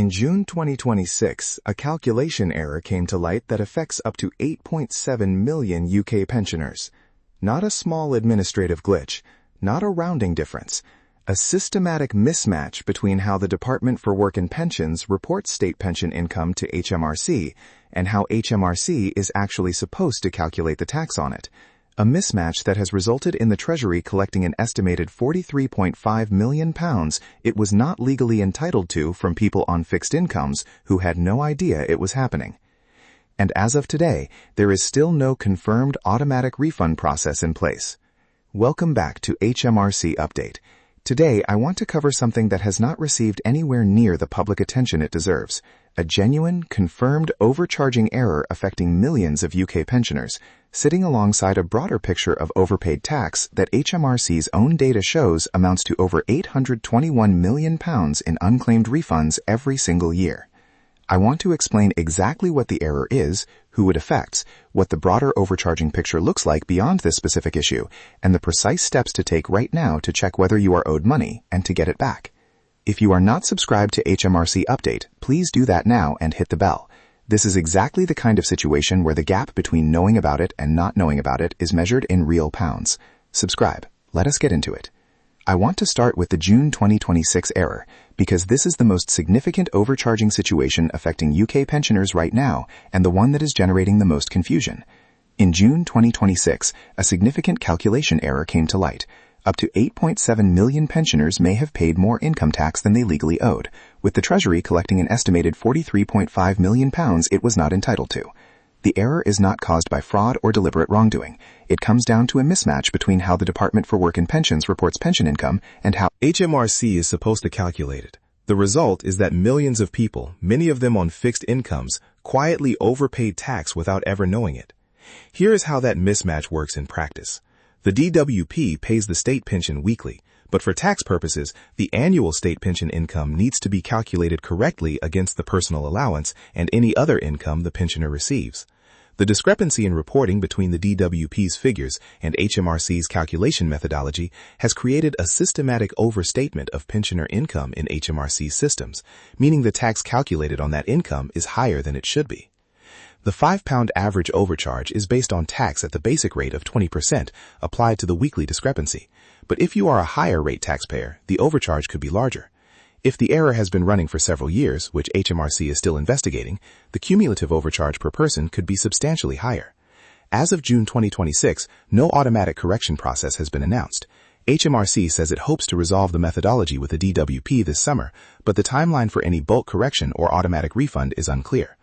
In June 2026, a calculation error came to light that affects up to 8.7 million UK pensioners. Not a small administrative glitch, not a rounding difference, a systematic mismatch between how the Department for Work and Pensions reports state pension income to HMRC and how HMRC is actually supposed to calculate the tax on it. A mismatch that has resulted in the Treasury collecting an estimated £43.5 million it was not legally entitled to from people on fixed incomes who had no idea it was happening. And as of today, there is still no confirmed automatic refund process in place. Welcome back to HMRC Update. Today, I want to cover something that has not received anywhere near the public attention it deserves. A genuine, confirmed overcharging error affecting millions of UK pensioners, sitting alongside a broader picture of overpaid tax that HMRC's own data shows amounts to over £821 million in unclaimed refunds every single year. I want to explain exactly what the error is, who it affects, what the broader overcharging picture looks like beyond this specific issue, and the precise steps to take right now to check whether you are owed money and to get it back. If you are not subscribed to HMRC Update, please do that now and hit the bell. This is exactly the kind of situation where the gap between knowing about it and not knowing about it is measured in real pounds. Subscribe. Let us get into it. I want to start with the June 2026 error, because this is the most significant overcharging situation affecting UK pensioners right now and the one that is generating the most confusion. In June 2026, a significant calculation error came to light. Up to 8.7 million pensioners may have paid more income tax than they legally owed, with the Treasury collecting an estimated £43.5 million it was not entitled to. The error is not caused by fraud or deliberate wrongdoing. It comes down to a mismatch between how the Department for Work and Pensions reports pension income and how HMRC is supposed to calculate it. The result is that millions of people, many of them on fixed incomes, quietly overpaid tax without ever knowing it. Here is how that mismatch works in practice. The DWP pays the state pension weekly, but for tax purposes, the annual state pension income needs to be calculated correctly against the personal allowance and any other income the pensioner receives. The discrepancy in reporting between the DWP's figures and HMRC's calculation methodology has created a systematic overstatement of pensioner income in HMRC's systems, meaning the tax calculated on that income is higher than it should be. The £5 average overcharge is based on tax at the basic rate of 20% applied to the weekly discrepancy. But if you are a higher rate taxpayer, the overcharge could be larger. If the error has been running for several years, which HMRC is still investigating, the cumulative overcharge per person could be substantially higher. As of June 2026, no automatic correction process has been announced. HMRC says it hopes to resolve the methodology with the DWP this summer, but the timeline for any bulk correction or automatic refund is unclear.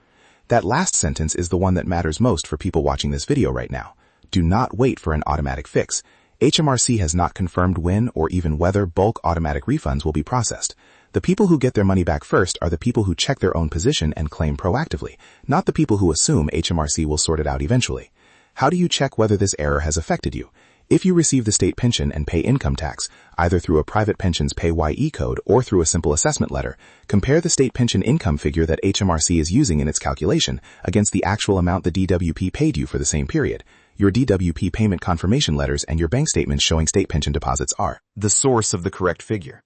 That last sentence is the one that matters most for people watching this video right now. Do not wait for an automatic fix. HMRC has not confirmed when or even whether bulk automatic refunds will be processed. The people who get their money back first are the people who check their own position and claim proactively, not the people who assume HMRC will sort it out eventually. How do you check whether this error has affected you? If you receive the state pension and pay income tax, either through a private pension's PAYE code or through a simple assessment letter, compare the state pension income figure that HMRC is using in its calculation against the actual amount the DWP paid you for the same period. Your DWP payment confirmation letters and your bank statements showing state pension deposits are the source of the correct figure.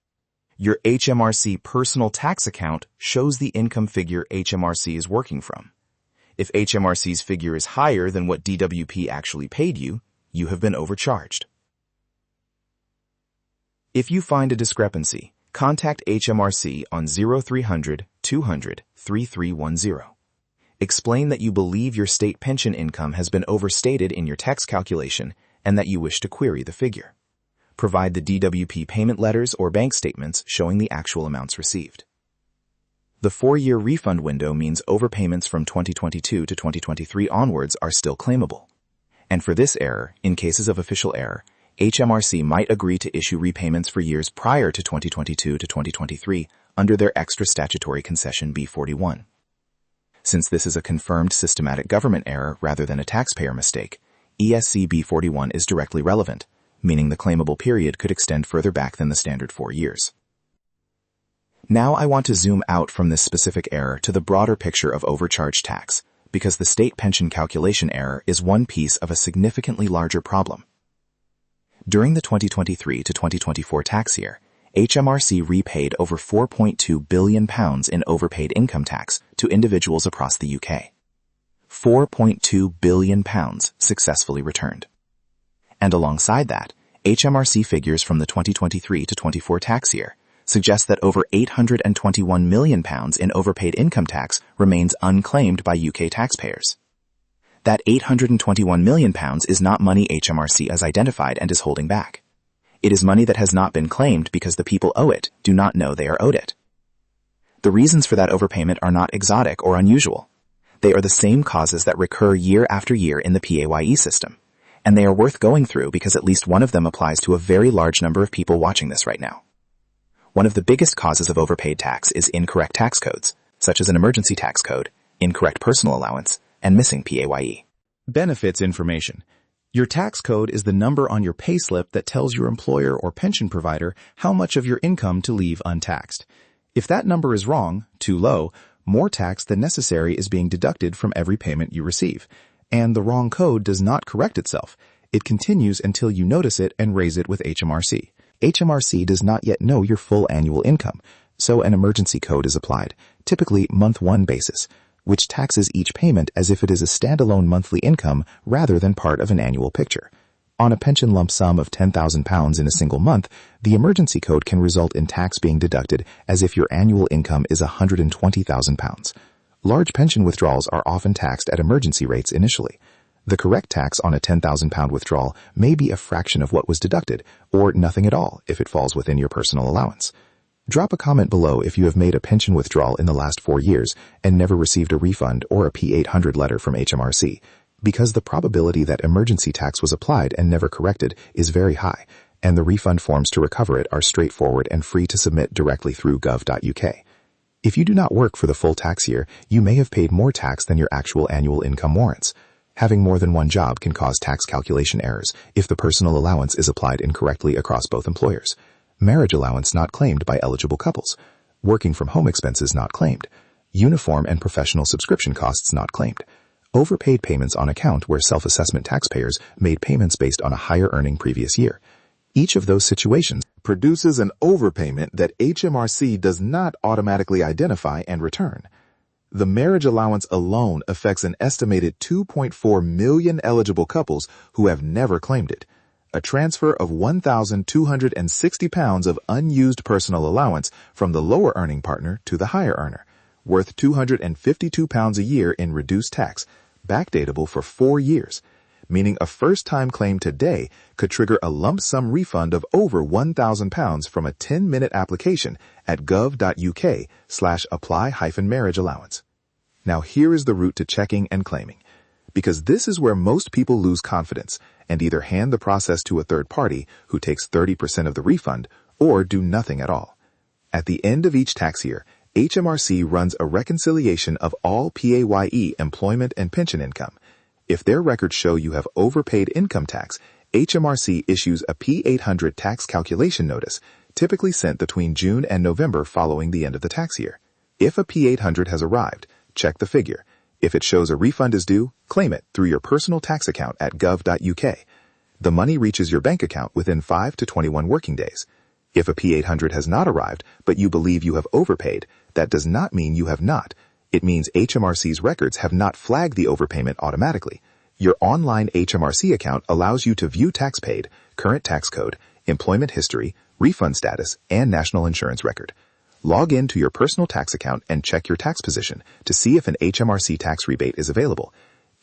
Your HMRC personal tax account shows the income figure HMRC is working from. If HMRC's figure is higher than what DWP actually paid you, you have been overcharged. If you find a discrepancy, contact HMRC on 0300 200 3310. Explain that you believe your state pension income has been overstated in your tax calculation and that you wish to query the figure. Provide the DWP payment letters or bank statements showing the actual amounts received. The 4-year refund window means overpayments from 2022 to 2023 onwards are still claimable. And for this error, in cases of official error, HMRC might agree to issue repayments for years prior to 2022 to 2023 under their extra statutory concession B41. Since this is a confirmed systematic government error rather than a taxpayer mistake, ESC B41 is directly relevant, meaning the claimable period could extend further back than the standard 4 years. Now I want to zoom out from this specific error to the broader picture of overcharged tax, because the state pension calculation error is one piece of a significantly larger problem. During the 2023 to 2024 tax year, HMRC repaid over £4.2 billion in overpaid income tax to individuals across the UK. £4.2 billion successfully returned. And alongside that, HMRC figures from the 2023 to 24 tax year suggest that over £821 million in overpaid income tax remains unclaimed by UK taxpayers. That £821 million is not money HMRC has identified and is holding back. It is money that has not been claimed because the people owe it do not know they are owed it. The reasons for that overpayment are not exotic or unusual. They are the same causes that recur year after year in the PAYE system, and they are worth going through because at least one of them applies to a very large number of people watching this right now. One of the biggest causes of overpaid tax is incorrect tax codes, such as an emergency tax code, incorrect personal allowance, and missing PAYE. Benefits information. Your tax code is the number on your payslip that tells your employer or pension provider how much of your income to leave untaxed. If that number is wrong, too low, more tax than necessary is being deducted from every payment you receive. And the wrong code does not correct itself. It continues until you notice it and raise it with HMRC. HMRC does not yet know your full annual income, so an emergency code is applied, typically month 1 basis, which taxes each payment as if it is a standalone monthly income rather than part of an annual picture. On a pension lump sum of £10,000 in a single month, the emergency code can result in tax being deducted as if your annual income is £120,000. Large pension withdrawals are often taxed at emergency rates initially. The correct tax on a £10,000 withdrawal may be a fraction of what was deducted, or nothing at all if it falls within your personal allowance. Drop a comment below if you have made a pension withdrawal in the last 4 years and never received a refund or a P800 letter from HMRC, because the probability that emergency tax was applied and never corrected is very high, and the refund forms to recover it are straightforward and free to submit directly through gov.uk. If you do not work for the full tax year, you may have paid more tax than your actual annual income warrants. Having more than one job can cause tax calculation errors if the personal allowance is applied incorrectly across both employers. Marriage allowance not claimed by eligible couples. Working from home expenses not claimed. Uniform and professional subscription costs not claimed. Overpaid payments on account where self-assessment taxpayers made payments based on a higher earning previous year. Each of those situations produces an overpayment that HMRC does not automatically identify and return. The marriage allowance alone affects an estimated 2.4 million eligible couples who have never claimed it. A transfer of £1,260 of unused personal allowance from the lower earning partner to the higher earner, worth £252 a year in reduced tax, backdatable for 4 years, meaning a first-time claim today could trigger a lump sum refund of over £1,000 from a 10-minute application at gov.uk/apply-marriage allowance. Now here is the route to checking and claiming, because this is where most people lose confidence and either hand the process to a third party who takes 30% of the refund or do nothing at all. At the end of each tax year, HMRC runs a reconciliation of all PAYE employment and pension income. If their records show you have overpaid income tax, HMRC issues a P800 tax calculation notice, typically sent between June and November following the end of the tax year. If a P800 has arrived, check the figure. If it shows a refund is due, claim it through your personal tax account at gov.uk. The money reaches your bank account within 5 to 21 working days. If a P800 has not arrived, but you believe you have overpaid, that does not mean you have not. It means HMRC's records have not flagged the overpayment automatically. Your online HMRC account allows you to view tax paid, current tax code, employment history, refund status, and national insurance record. Log in to your personal tax account and check your tax position to see if an HMRC tax rebate is available.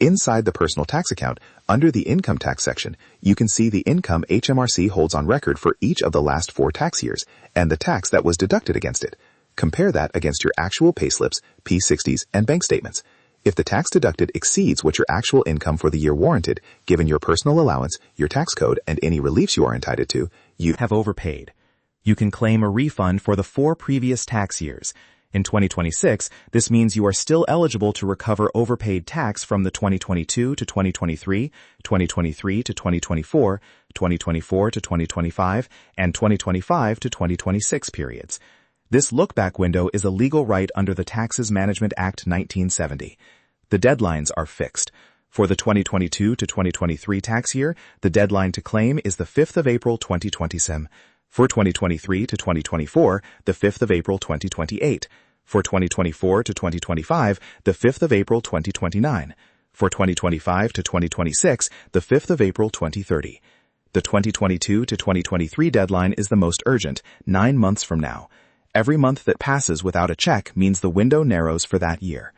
Inside the personal tax account, under the income tax section, you can see the income HMRC holds on record for each of the last 4 tax years and the tax that was deducted against it. Compare that against your actual payslips, P60s, and bank statements. If the tax deducted exceeds what your actual income for the year warranted, given your personal allowance, your tax code, and any reliefs you are entitled to, you have overpaid. You can claim a refund for the 4 previous tax years. In 2026, this means you are still eligible to recover overpaid tax from the 2022 to 2023, 2023 to 2024, 2024 to 2025, and 2025 to 2026 periods. This look-back window is a legal right under the Taxes Management Act 1970. The deadlines are fixed. For the 2022 to 2023 tax year, the deadline to claim is the 5th of April 2027. For 2023 to 2024, the 5th of April 2028. For 2024 to 2025, the 5th of April 2029. For 2025 to 2026, the 5th of April 2030. The 2022 to 2023 deadline is the most urgent, 9 months from now. Every month that passes without a check means the window narrows for that year.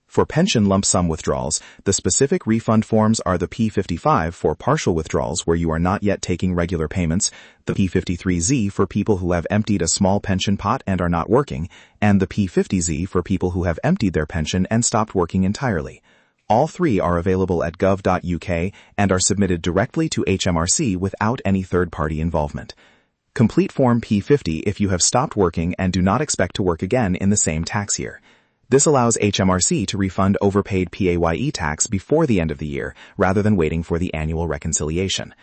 For pension lump sum withdrawals, the specific refund forms are the P55 for partial withdrawals where you are not yet taking regular payments, the P53Z for people who have emptied a small pension pot and are not working, and the P50Z for people who have emptied their pension and stopped working entirely. All three are available at gov.uk and are submitted directly to HMRC without any third-party involvement. Complete Form P50 if you have stopped working and do not expect to work again in the same tax year. This allows HMRC to refund overpaid PAYE tax before the end of the year, rather than waiting for the annual reconciliation.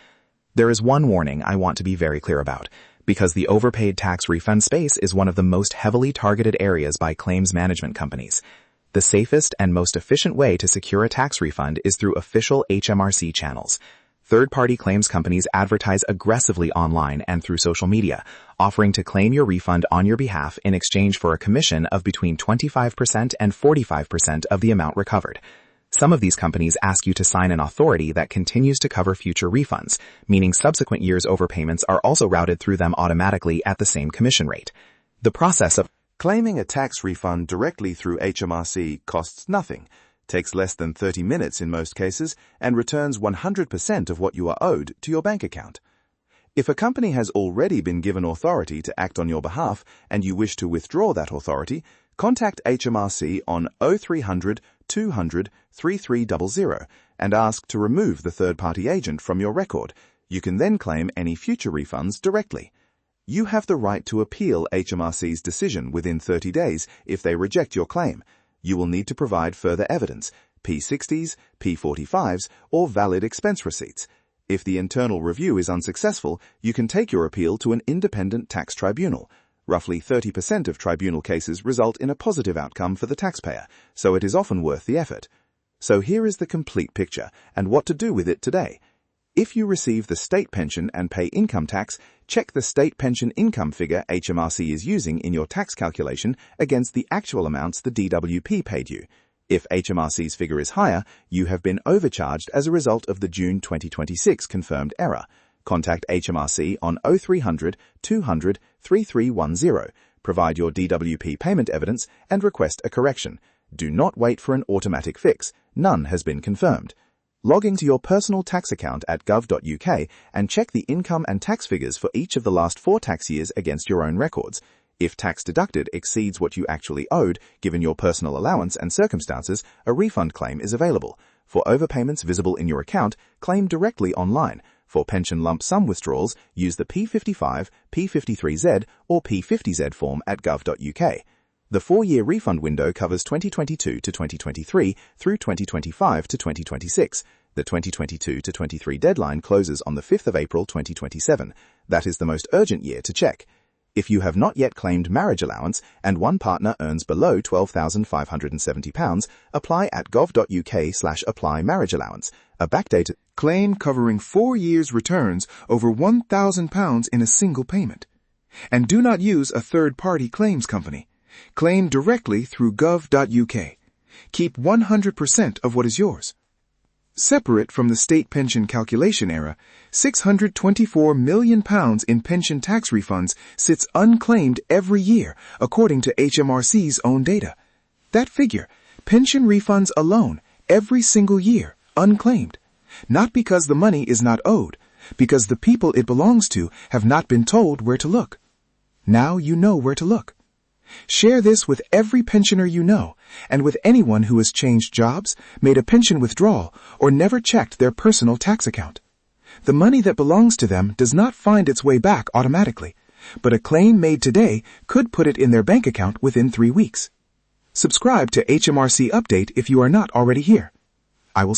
There is one warning I want to be very clear about, because the overpaid tax refund space is one of the most heavily targeted areas by claims management companies. The safest and most efficient way to secure a tax refund is through official HMRC channels. Third-party claims companies advertise aggressively online and through social media, offering to claim your refund on your behalf in exchange for a commission of between 25% and 45% of the amount recovered. Some of these companies ask you to sign an authority that continues to cover future refunds, meaning subsequent years' overpayments are also routed through them automatically at the same commission rate. The process of claiming a tax refund directly through HMRC costs nothing, takes less than 30 minutes in most cases, and returns 100% of what you are owed to your bank account. If a company has already been given authority to act on your behalf and you wish to withdraw that authority, contact HMRC on 0300 200 3300 and ask to remove the third-party agent from your record. You can then claim any future refunds directly. You have the right to appeal HMRC's decision within 30 days if they reject your claim. You will need to provide further evidence, P60s, P45s, or valid expense receipts. If the internal review is unsuccessful, you can take your appeal to an independent tax tribunal. Roughly 30% of tribunal cases result in a positive outcome for the taxpayer, so it is often worth the effort. So here is the complete picture and what to do with it today. If you receive the state pension and pay income tax, check the state pension income figure HMRC is using in your tax calculation against the actual amounts the DWP paid you. If HMRC's figure is higher, you have been overcharged as a result of the June 2026 confirmed error. Contact HMRC on 0300 200 3310, provide your DWP payment evidence, and request a correction. Do not wait for an automatic fix. None has been confirmed. Log into your personal tax account at gov.uk and check the income and tax figures for each of the last 4 tax years against your own records. If tax deducted exceeds what you actually owed, given your personal allowance and circumstances, a refund claim is available. For overpayments visible in your account, claim directly online. For pension lump sum withdrawals, use the P55, P53Z, or P50Z form at gov.uk. The 4-year refund window covers 2022 to 2023 through 2025 to 2026. The 2022 to 23 deadline closes on the 5th of April 2027. That is the most urgent year to check. If you have not yet claimed marriage allowance and one partner earns below £12,570, apply at gov.uk/apply marriage allowance. A backdated claim covering 4 years returns over £1,000 in a single payment. And do not use a third-party claims company. Claim directly through gov.uk. Keep 100% of what is yours. Separate from the state pension calculation error, £624 million in pension tax refunds sits unclaimed every year, according to HMRC's own data. That figure, pension refunds alone, every single year, unclaimed. Not because the money is not owed, because the people it belongs to have not been told where to look. Now you know where to look. Share this with every pensioner you know, and with anyone who has changed jobs, made a pension withdrawal, or never checked their personal tax account. The money that belongs to them does not find its way back automatically, but a claim made today could put it in their bank account within 3 weeks. Subscribe to HMRC Update if you are not already here. I will